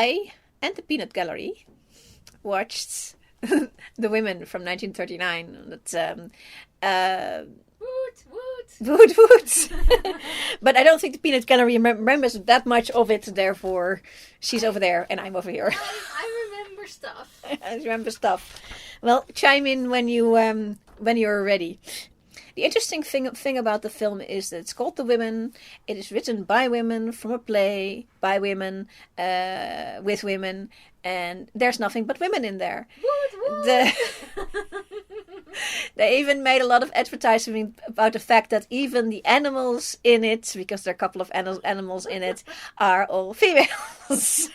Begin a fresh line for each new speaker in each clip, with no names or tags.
I and the Peanut Gallery watched The Women from 1939. That's woot woot. But I don't think the Peanut Gallery remembers that much of it. Therefore, she's over there and I'm over here.
I remember stuff.
I remember stuff. Well, chime in when you're ready. The interesting thing about the film is that it's called The Women. It is written by women, from a play, by women, with women, and there's nothing but women in there.
Woot.
They even made a lot of advertising about the fact that even the animals in it, because there are a couple of animals in it, are all females.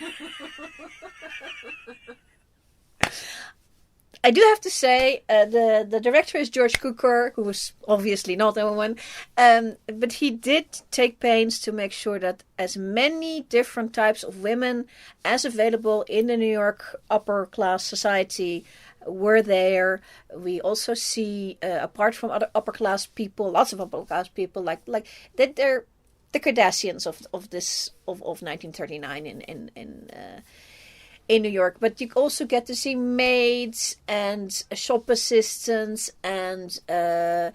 I do have to say, the director is George Cukor, who was obviously not a woman, but he did take pains to make sure that as many different types of women as available in the New York upper class society were there. We also see, apart from other upper class people, lots of upper class people, like that they're the Kardashians of 1939 in New York, but you also get to see maids and shop assistants and a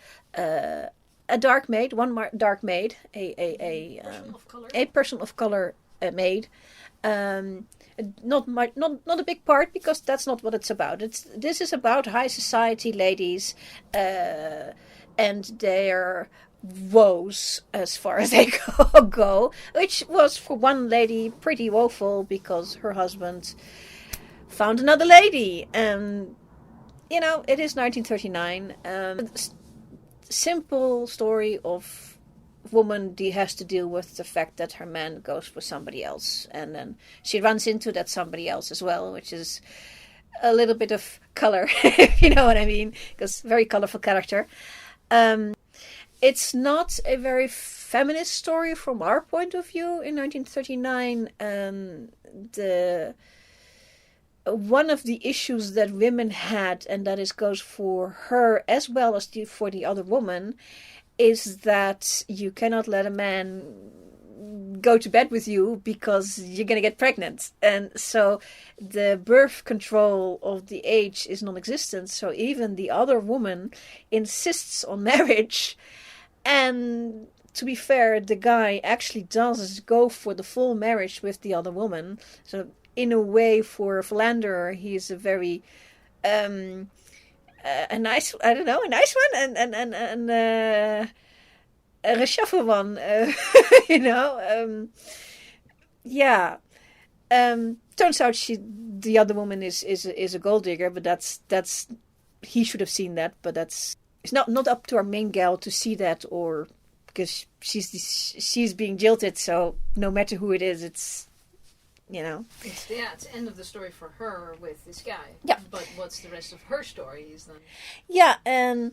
dark maid, dark maid, a person of color maid. Not a big part, because that's not what it's about. This is about high society ladies and their woes as far as they go, which was for one lady pretty woeful because her husband found another lady, and it is 1939. Simple story of woman has to deal with the fact that her man goes with somebody else, and then she runs into that somebody else as well, which is a little bit of color, if you know what I mean, because very colorful character. It's not a very feminist story from our point of view in 1939. One of the issues that women had, and that goes for her as well as for the other woman, is that you cannot let a man go to bed with you because you're going to get pregnant. And so the birth control of the age is non-existent. So even the other woman insists on marriage. And to be fair, the guy actually does go for the full marriage with the other woman. So in a way, for a philanderer, he's a very a nice one, and a reshuffle one, yeah. Turns out the other woman is a gold digger, but that's he should have seen that, but it's not up to our main gal to see that, or because she's being jilted. So no matter who it is, it's
it's the end of the story for her with this guy.
Yeah.
But what's the rest of her story is then?
Yeah, and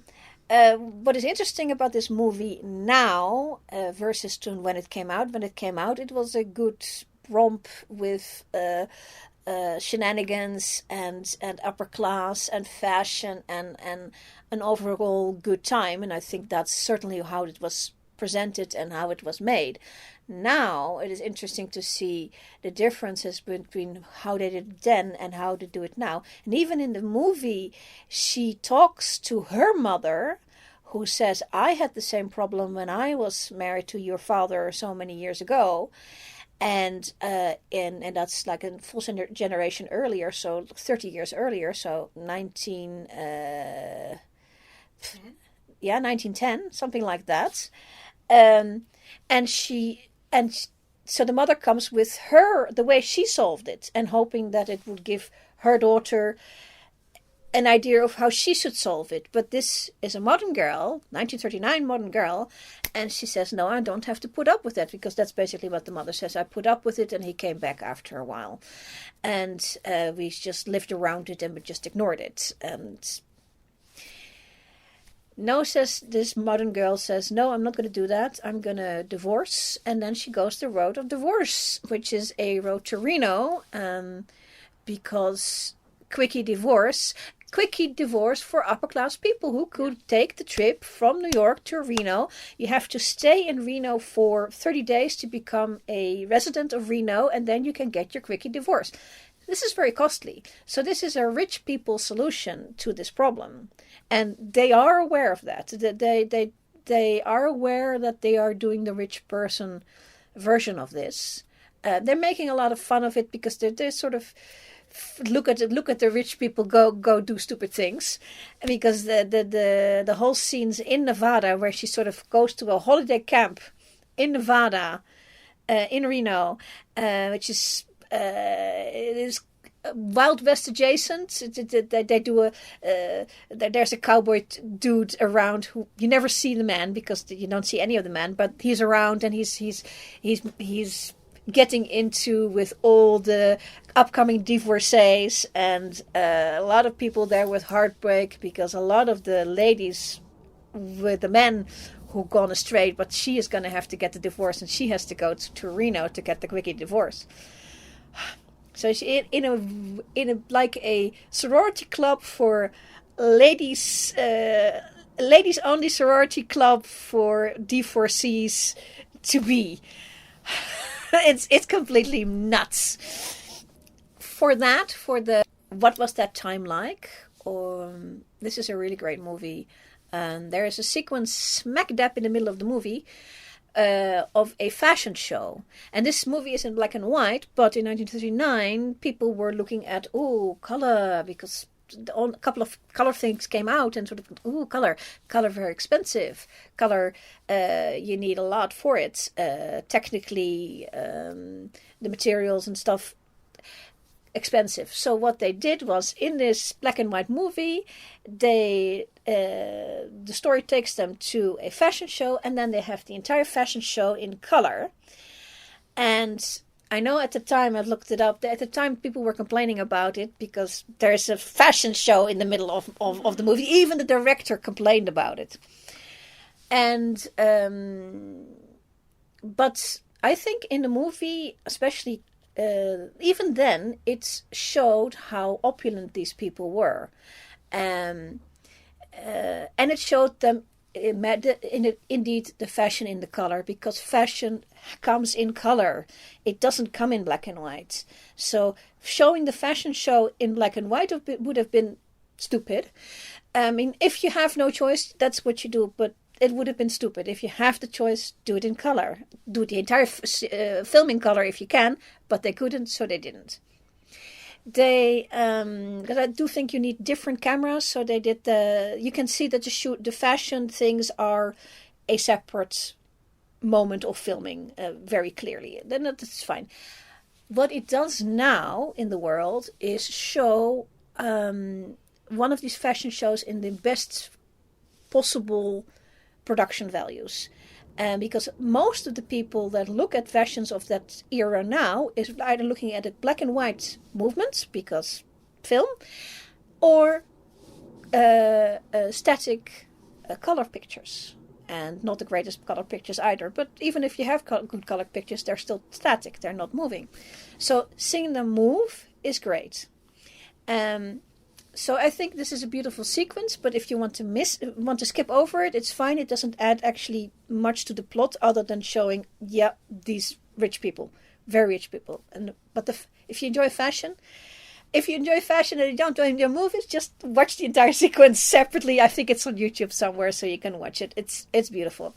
what is interesting about this movie now versus when it came out. When it came out, it was a good romp with shenanigans and upper class and fashion and an overall good time. And I think that's certainly how it was presented and how it was made. Now it is interesting to see the differences between how they did it then and how they do it now. And even in the movie, she talks to her mother, who says, I had the same problem when I was married to your father so many years ago. And that's like a full generation earlier, so 30 years earlier, so 1910, something like that. So the mother comes with the way she solved it, and hoping that it would give her daughter an idea of how she should solve it. But this is a modern girl, 1939 modern girl, and she says, no, I don't have to put up with that, because that's basically what the mother says. I put up with it, and he came back after a while. And we just lived around it, and we just ignored it. And no, this modern girl says, no, I'm not going to do that. I'm going to divorce. And then she goes the road of divorce, which is a road to Reno, because quickie divorce. quickie divorce for upper class people who could take the trip from New York to Reno. You have to stay in Reno for 30 days to become a resident of Reno, and then you can get your quickie divorce. This is very costly. So this is a rich people solution to this problem. And they are aware of that. They are aware that they are doing the rich person version of this. They're making a lot of fun of it because they're sort of look at the rich people go do stupid things, because the whole scenes in Nevada where she sort of goes to a holiday camp in Nevada, in Reno, which is it is Wild West adjacent. They do there's a cowboy dude around who you never see the man because you don't see any of the men, but he's around and he's getting into with all the upcoming divorcees, and a lot of people there with heartbreak because a lot of the ladies with the men who've gone astray, but she is going to have to get the divorce and she has to go to Reno to get the quickie divorce. So she in a like a sorority club for ladies, ladies only sorority club for divorcees to be. It's completely nuts. For the what was that time like? This is a really great movie. There is a sequence smack dab in the middle of the movie of a fashion show. And this movie is in black and white, but in 1939 people were looking at, color, because a couple of color things came out and sort of, color very expensive. Color, you need a lot for it. Technically, the materials and stuff, expensive. So what they did was, in this black and white movie, the story takes them to a fashion show, and then they have the entire fashion show in color. And I know at the time, I looked it up, at the time people were complaining about it because there's a fashion show in the middle of the movie. Even the director complained about it. And but I think in the movie, especially even then, it showed how opulent these people were, and it showed them indeed the fashion in the color, because fashion comes in color. It doesn't come in black and white. So showing the fashion show in black and white would have been stupid. I mean, if you have no choice, that's what you do, but it would have been stupid. If you have the choice, do it in color. Do the entire film in color if you can, but they couldn't, so they didn't. They, because I do think you need different cameras, so they did you can see that the fashion things are a separate moment of filming very clearly. Then that's fine. What it does now in the world is show one of these fashion shows in the best possible production values. Because most of the people that look at fashions of that era now is either looking at a black and white movement, because film, or static color pictures. And not the greatest color pictures either. But even if you have good color pictures, they're still static. They're not moving. So seeing them move is great. So I think this is a beautiful sequence, but if you want to skip over it, it's fine. It doesn't add actually much to the plot other than showing, these rich people, very rich people. But if you enjoy fashion, and you don't enjoy movies, just watch the entire sequence separately. I think it's on YouTube somewhere, so you can watch it. It's beautiful.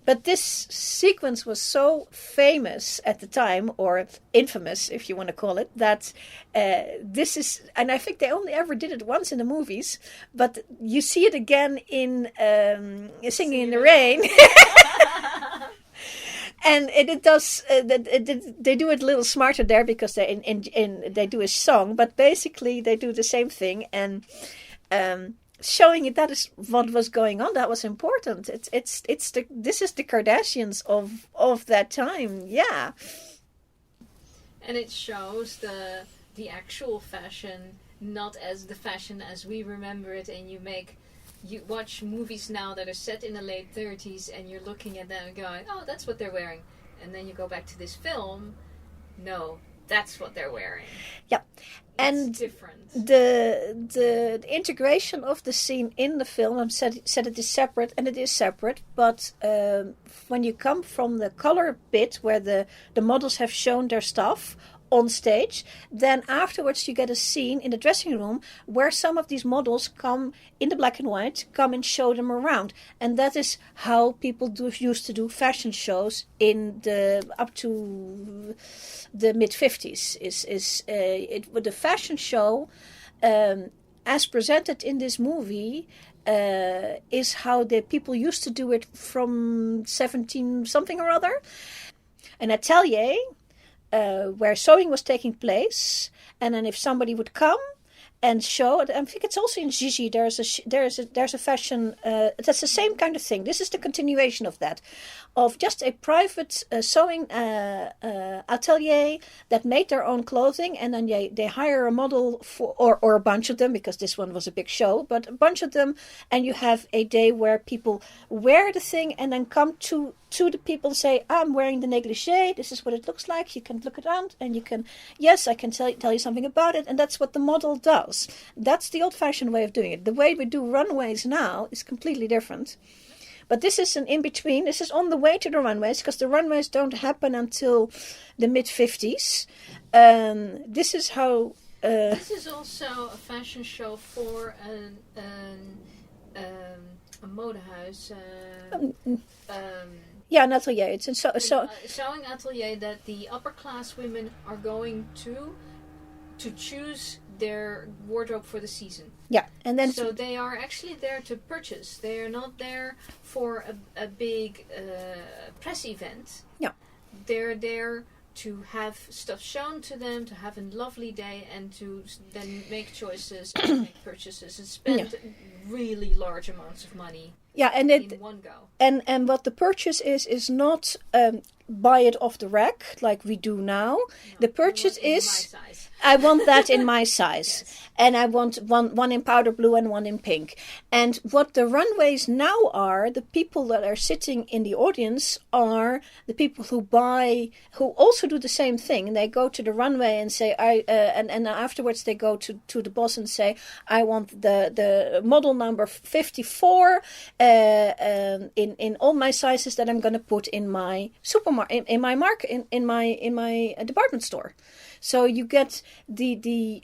But this sequence was so famous at the time, or infamous, if you want to call it, that this is, and I think they only ever did it once in the movies, but you see it again in Singing in the Rain. And it does. They do it a little smarter there because they do a song, but basically they do the same thing, and showing it that is what was going on. That was important. This is the Kardashians of that time. Yeah.
And it shows the actual fashion not as the fashion as we remember it, and you watch movies now that are set in the late 30s and you're looking at them and going, oh, that's what they're wearing. And then you go back to this film, no, that's what they're wearing.
Yeah. And
it's different.
The integration of the scene in the film, I said it is separate, and it is separate, but when you come from the color bit where the models have shown their stuff on stage, then afterwards you get a scene in the dressing room where some of these models come in the black and white, come and show them around. And that is how people used to do fashion shows in the up to the mid-50s. The fashion show as presented in this movie is how the people used to do it from 17 something or other. An atelier where sewing was taking place, and then if somebody would come and show, I think it's also in Gigi. There's a fashion that's the same kind of thing. This is the continuation of that, of just a private sewing atelier that made their own clothing, and then they hire a model or a bunch of them, because this one was a big show, but a bunch of them, and you have a day where people wear the thing and then come to the people and say, I'm wearing the negligee, this is what it looks like, you can look it around, and you can, yes, I can tell you something about it, and that's what the model does. That's the old-fashioned way of doing it. The way we do runways now is completely different. But this is an in-between. This is on the way to the runways, because the runways don't happen until the mid-50s. This is how...
this is also a fashion show for a modehuis.
Yeah, an atelier. It's a
sewing atelier that the upper class women are going to choose their wardrobe for the season.
Yeah, and then
so they are actually there to purchase. They are not there for a big press event.
Yeah,
they're there to have stuff shown to them, to have a lovely day, and to then make choices, and make purchases, and spend really large amounts of money.
Yeah, and
in one go.
And what the purchase is not buy it off the rack like we do now. No, the purchase is I want that in my size. Yes. And I want one in powder blue and one in pink. And what the runways now are, the people that are sitting in the audience are the people who also do the same thing. And they go to the runway and say, and afterwards they go to the boss and say, I want the model number 54 in all my sizes that I'm going to put in my supermarket, in my department store. So you get the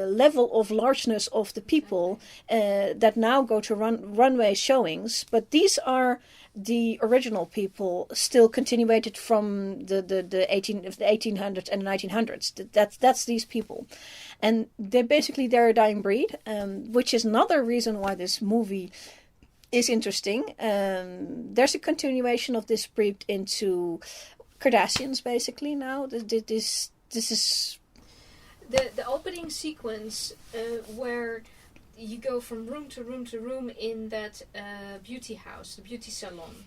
level of largeness of the people that now go to runway showings, but these are the original people still continuated from the 1800s and the 1900s. That's these people, and they're a dying breed, which is another reason why this movie is interesting. There's a continuation of this breed into Kardashians, basically now. This is
the opening sequence where you go from room to room to room in that beauty house, the beauty salon,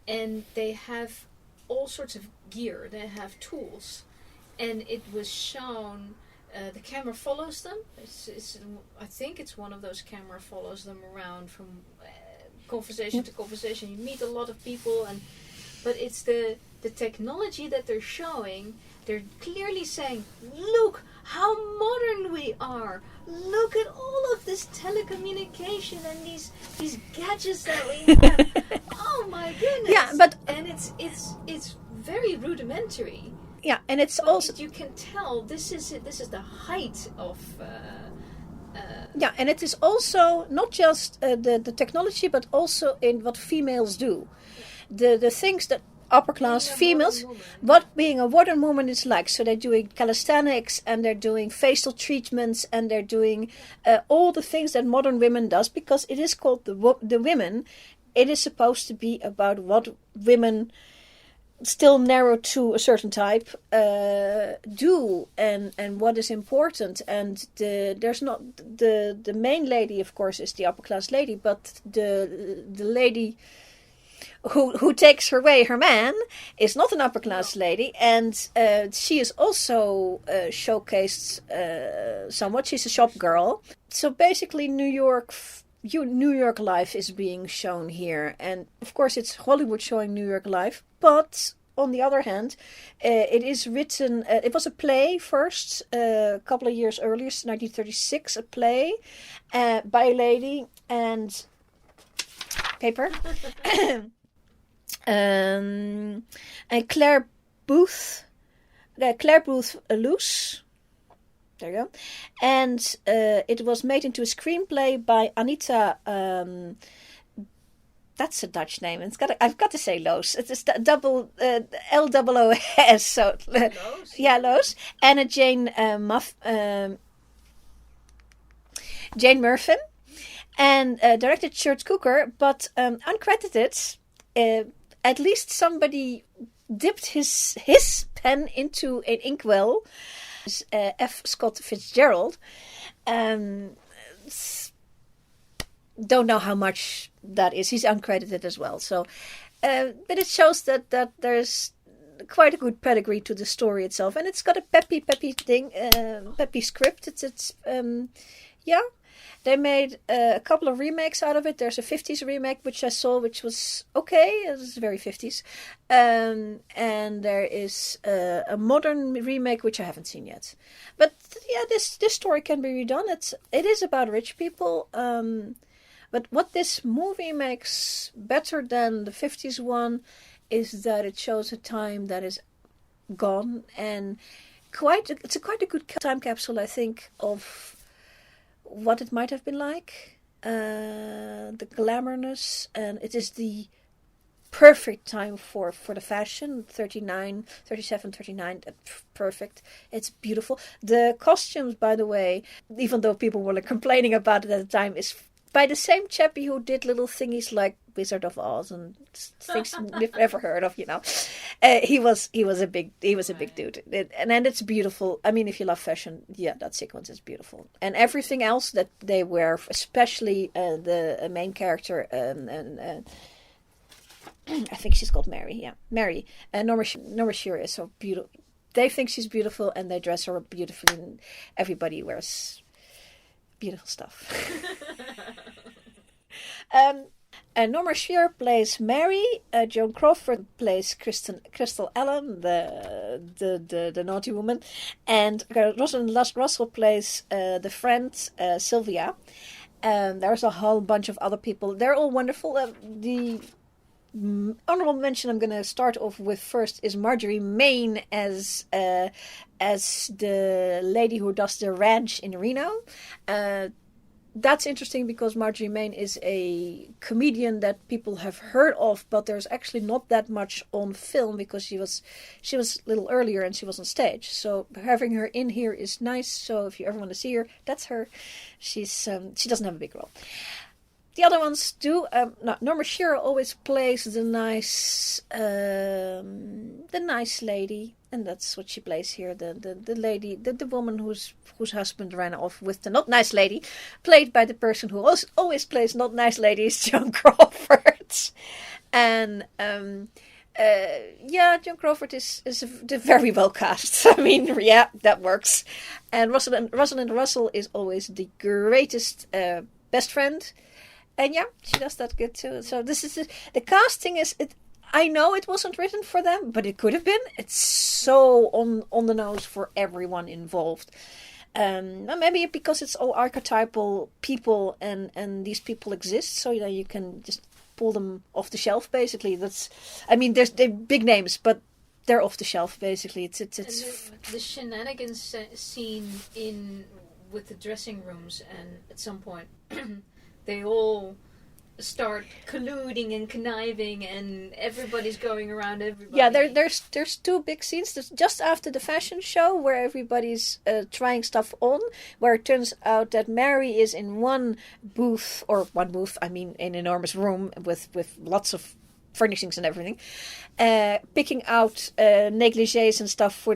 and they have all sorts of gear. They have tools, and it was shown. The camera follows them. I think it's one of those camera follows them around from conversation to conversation. You meet a lot of people, but it's the technology that they're showing. They're clearly saying, look how modern we are. Look at all of this telecommunication and these gadgets that we have. Oh my goodness.
Yeah, but
and it's very rudimentary.
Yeah, and it's
but
also
you can tell this is the height of
yeah, and it is also not just the technology, but also in what females do. The things that upper class females, what being a modern woman is like. So they're doing calisthenics, and they're doing facial treatments, and they're doing all the things that modern women does, because it is called the women. It is supposed to be about what women, still narrow to a certain type, do, and what is important. And there's not the main lady, of course, is the upper class lady, but the lady who takes her man is not an upper class lady, and she is also showcased somewhat. She's a shop girl. So basically New York life is being shown here, and of course it's Hollywood showing New York life, but on the other hand, it is written. It was a play first, a couple of years earlier, 1936, a play by a lady and paper, and Clare Boothe Luce. There you go. And it was made into a screenplay by Anita. That's a Dutch name. I've got to say Loos. It's double L-O-O-S. So Loos. And a Jane Murfin. And directed George Cukor, but uncredited. At least somebody dipped his pen into an inkwell. F. Scott Fitzgerald. Don't know how much that is. He's uncredited as well. So, but it shows that there's quite a good pedigree to the story itself, and it's got a peppy thing, peppy script. It's yeah. They made a couple of remakes out of it. There's a 50s remake, which I saw, which was okay. It was very 50s. And there is a modern remake, which I haven't seen yet. But yeah, this story can be redone. It is about rich people. But what this movie makes better than the 50s one is that it shows a time that is gone. And it's quite a good time capsule, I think, of what it might have been like, the glamourness, and it is the perfect time for the fashion. 37, 39, perfect. It's beautiful. The costumes, by the way, even though people were complaining about it at the time, is by the same chappie who did little thingies like Wizard of Oz and things we've ever heard of, he was a big dude, and it's beautiful. I mean, if you love fashion, yeah, that sequence is beautiful, and everything else that they wear, especially the main character, I think she's called Mary. Yeah, Mary. Norma Shearer is so beautiful. They think she's beautiful, and they dress her beautifully, and everybody wears beautiful stuff. Norma Shearer plays Mary. Joan Crawford plays Crystal Allen, the naughty woman, and Rosalind Russell plays the friend Sylvia. There's a whole bunch of other people. They're all wonderful. The honorable mention I'm going to start off with first is Marjorie Main as the lady who does the ranch in Reno. That's interesting because Marjorie Main is a comedian that people have heard of, but there's actually not that much on film because she was a little earlier and she was on stage. So having her in here is nice. So if you ever want to see her, that's her. She doesn't have a big role. The other ones do. Norma Shearer always plays the nice lady, and that's what she plays here. The lady, the woman whose husband ran off with the not nice lady, played by the person who always plays not nice ladies, Joan Crawford. And Joan Crawford is very well cast. I mean, yeah, that works. And Rosalind Russell is always the greatest best friend. And yeah, she does that good too. So this is the casting is. I know it wasn't written for them, but it could have been. It's so on the nose for everyone involved. Maybe because it's all archetypal people, and these people exist, so you can just pull them off the shelf. Basically, they're big names, but they're off the shelf. Basically, it's
the shenanigans scene with the dressing rooms, and at some point. They all start colluding and conniving, and everybody's going around everybody.
Yeah, there's two big scenes. There's just after the fashion show where everybody's trying stuff on, where it turns out that Mary is in one booth, in an enormous room with lots of furnishings and everything, picking out negligees and stuff for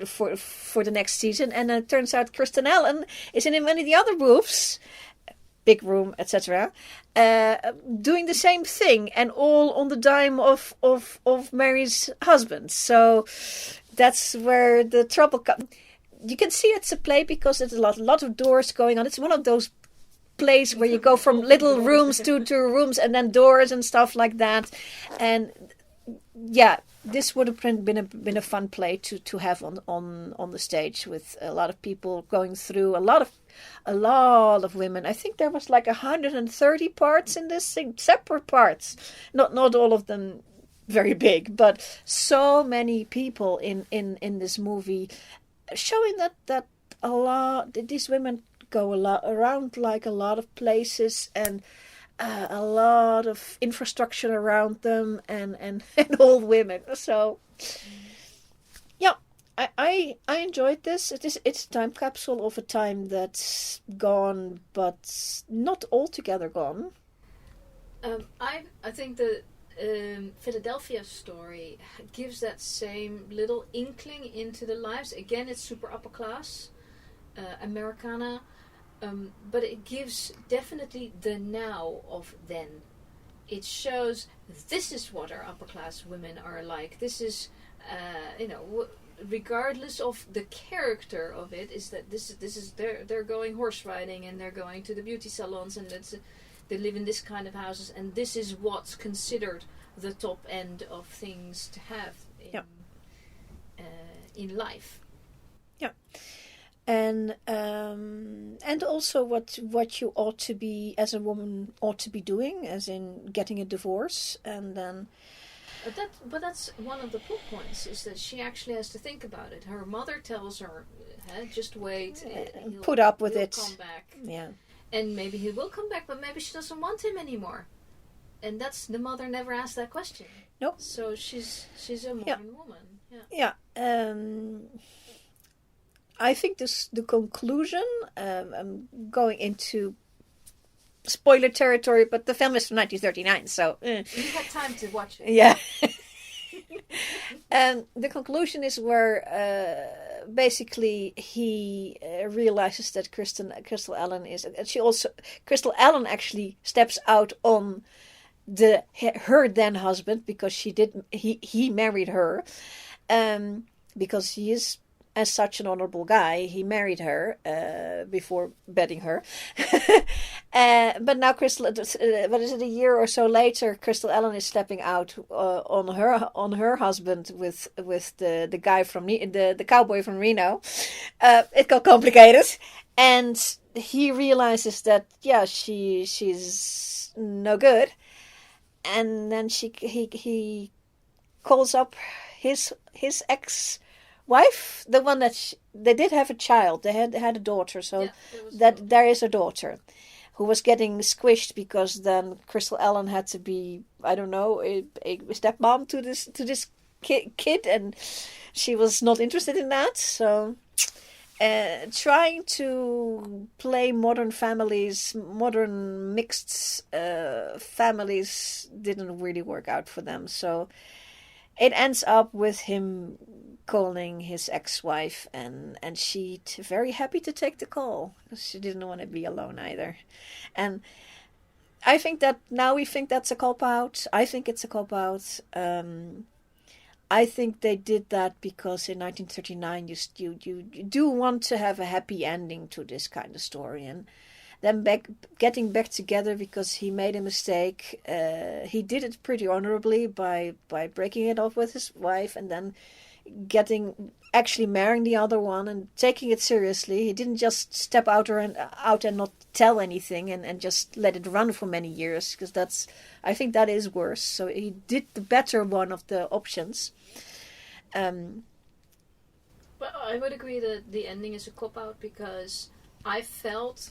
the next season. And it turns out Kristen Allen is in one of the other booths, big room, etc., doing the same thing, and all on the dime of Mary's husband. So that's where the trouble comes. You can see it's a play because there's a lot of doors going on. It's one of those plays where you go from little rooms to rooms and then doors and stuff like that. And yeah, this would have been a fun play to have on the stage with a lot of people going through a lot of women. I think there was like 130 parts in this thing, separate parts, not all of them very big, but so many people in this movie, showing that a lot these women go a lot around, like a lot of places, and a lot of infrastructure around them, and old women. So yeah, I enjoyed this. It's a time capsule of a time that's gone, but not altogether gone.
I think the Philadelphia story gives that same little inkling into the lives. Again, it's super upper class, Americana, but it gives definitely the now of then. It shows this is what our upper class women are like. This is, regardless of the character of it, is that this is they're going horse riding, and they're going to the beauty salons, and they live in this kind of houses, and this is what's considered the top end of things to have in life.
Yeah. And also what you ought to be, as a woman, ought to be doing, as in getting a divorce, and then.
But that's one of the plot points, is that she actually has to think about it. Her mother tells her, just wait,
put up with it.
He'll come back.
Yeah.
And maybe he will come back, but maybe she doesn't want him anymore. And that's, the mother never asked that question.
Nope.
So she's a modern woman.
Yeah. I think the conclusion, I'm going into spoiler territory, but the film is from 1939, so...
You had time to watch it.
Yeah. And the conclusion is where basically he realizes that Crystal Allen is... Crystal Allen actually steps out on her then husband, because he married her, because he is, as such, an honorable guy. He married her before bedding her. But now what is it, a year or so later, Crystal Allen is stepping out on her husband with the guy from the cowboy from Reno. It got complicated, and he realizes that she's no good, and then he calls up his ex-wife, the one that they did have a child. They had a daughter, so there is a daughter who was getting squished, because then Crystal Allen had to be, I don't know, a stepmom to this kid, and she was not interested in that. So trying to play modern mixed families didn't really work out for them. So it ends up with him calling his ex-wife, and she very happy to take the call, because she didn't want to be alone either. And I think that now we think that's a cop-out. I think it's a cop-out. I think they did that because in 1939 you do want to have a happy ending to this kind of story, and then getting back together because he made a mistake. He did it pretty honorably by breaking it off with his wife, and then actually marrying the other one and taking it seriously. He didn't just step out and not tell anything and just let it run for many years, because I think that is worse. So he did the better one of the options.
But I would agree that the ending is a cop-out, because I felt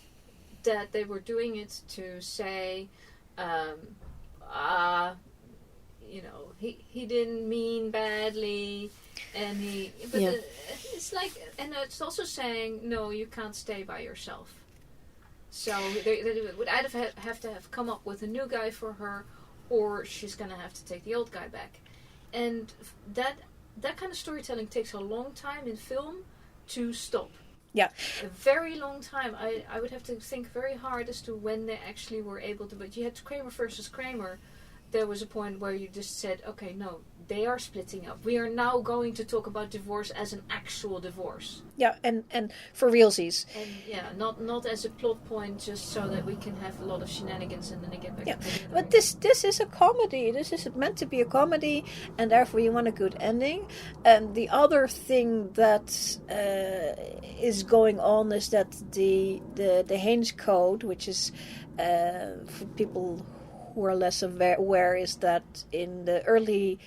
that they were doing it to say, he didn't mean badly, and it's like, and it's also saying, no, you can't stay by yourself. So they would either have to have come up with a new guy for her, or she's gonna have to take the old guy back, and that kind of storytelling takes a long time in film to stop.
Yeah.
A very long time. I would have to think very hard as to when they actually were able to. But you had Kramer versus Kramer. there was a point where you just said, okay, no, they are splitting up. We are now going to talk about divorce as an actual divorce.
Yeah, and for realsies.
And yeah, not as a plot point, just so that we can have a lot of shenanigans and then they get back together.
But this is a comedy. This is meant to be a comedy, and therefore you want a good ending. And the other thing that is going on is that the Haynes Code, which is for people who are less aware, is that in the early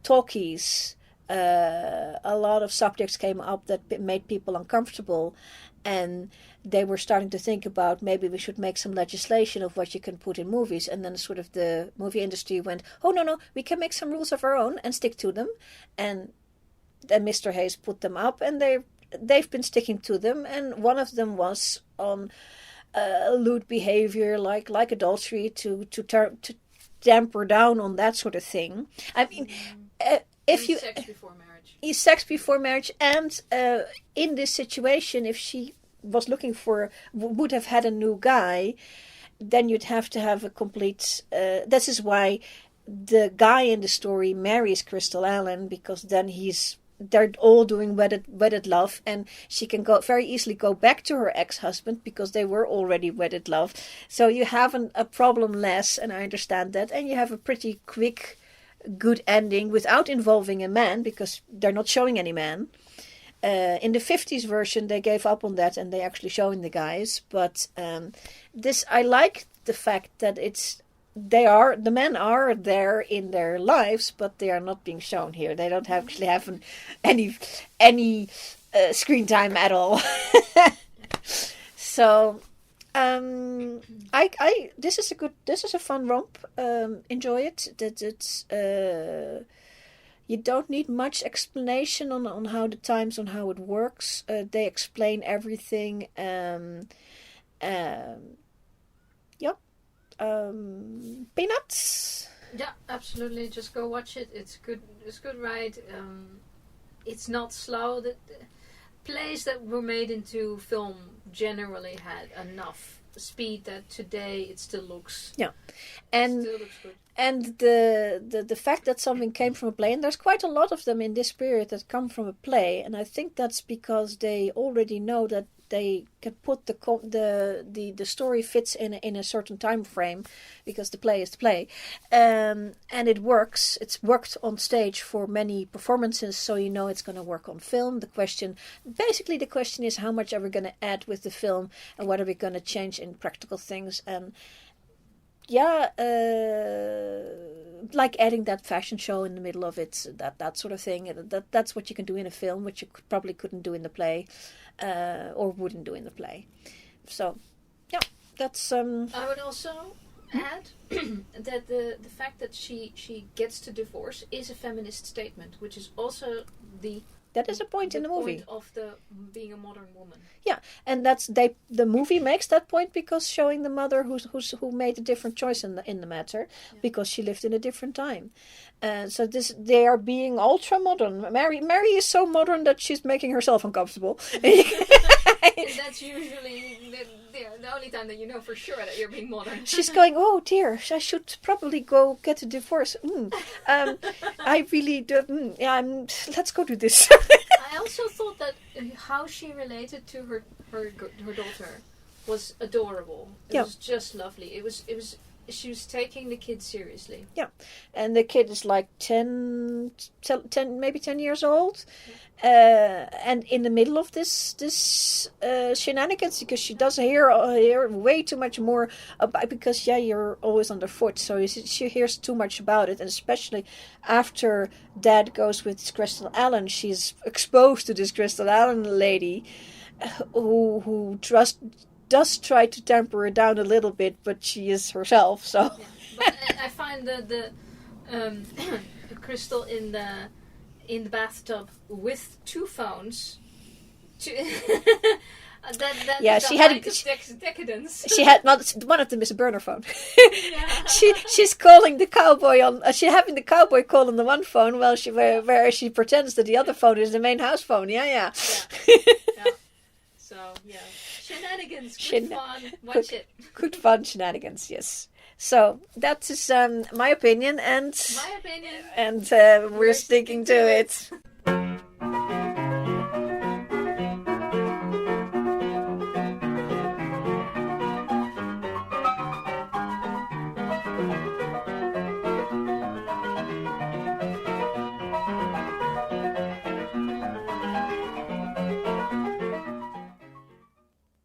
talkies, a lot of subjects came up that made people uncomfortable, and they were starting to think about maybe we should make some legislation of what you can put in movies. And then sort of the movie industry went, oh no, we can make some rules of our own and stick to them. And then Mr. Hayes put them up, and they've been sticking to them. And one of them was on lewd behavior like adultery to damper down on that sort of thing. I mean, if you
sex before marriage.
Sex before marriage, and in this situation, if she was looking would have had a new guy, then you'd have to have a complete. This is why the guy in the story marries Crystal Allen, because then they're all doing wedded love, and she can very easily go back to her ex-husband because they were already wedded love. So you have a problem less, and I understand that, and you have a pretty quick, good ending without involving a man, because they're not showing any man. In the 50s version, they gave up on that and they actually showing the guys. But this, I like the fact that the men are there in their lives, but they are not being shown here. They don't actually have any screen time at all. So, this is a fun romp. Enjoy it. It's you don't need much explanation on how the times, on how it works. They explain everything. Peanuts.
Yeah, absolutely. Just go watch it. It's good. It's a good ride. It's not slow. The plays that were made into film generally had enough speed that today it still looks.
Yeah, and
still looks good.
And the fact that something came from a play, and there's quite a lot of them in this period that come from a play, and I think that's because they already know that they can put the story fits in a certain time frame, because the play is the play, and it works. It's worked on stage for many performances, so you know it's going to work on film. The question is how much are we going to add with the film, and what are we going to change in practical things. And yeah, like adding that fashion show in the middle of it, that sort of thing. That's what you can do in a film, which you probably couldn't do in the play, or wouldn't do in the play. So, yeah, that's. I
would also add that the fact that she gets to divorce is a feminist statement, which is also
that is a point in the movie.
Point of being a modern woman. Yeah,
and the movie makes that point because showing the mother who made a different choice in the matter, because she lived in a different time. So they are being ultra modern. Mary is so modern that she's making herself uncomfortable.
And that's usually the only time that you know for sure that you're being modern.
She's going, oh dear, I should probably go get a divorce. I really do. Let's go do this.
I also thought that how she related to her daughter was adorable. It was just lovely. It was. She was taking the kid seriously. Yeah,
and the kid is like 10 maybe 10 years old. And in the middle of this shenanigans, because she does hear way too much more about, because you're always underfoot, so she hears too much about it, and especially after Dad goes with Crystal Allen, she's exposed to this Crystal Allen lady who does try to temper her down a little bit, but she is herself. So,
but I find the Crystal in the bathtub with two phones. That
she had
decadence.
She had one of them is a burner phone. She's calling the cowboy on. She's having the cowboy call on the one phone, while where she pretends that the other phone is the main house phone. Yeah.
So shenanigans, good fun. Watch it.
Good fun shenanigans. Yes. So that is my opinion, and
My opinion.
and we're sticking to it.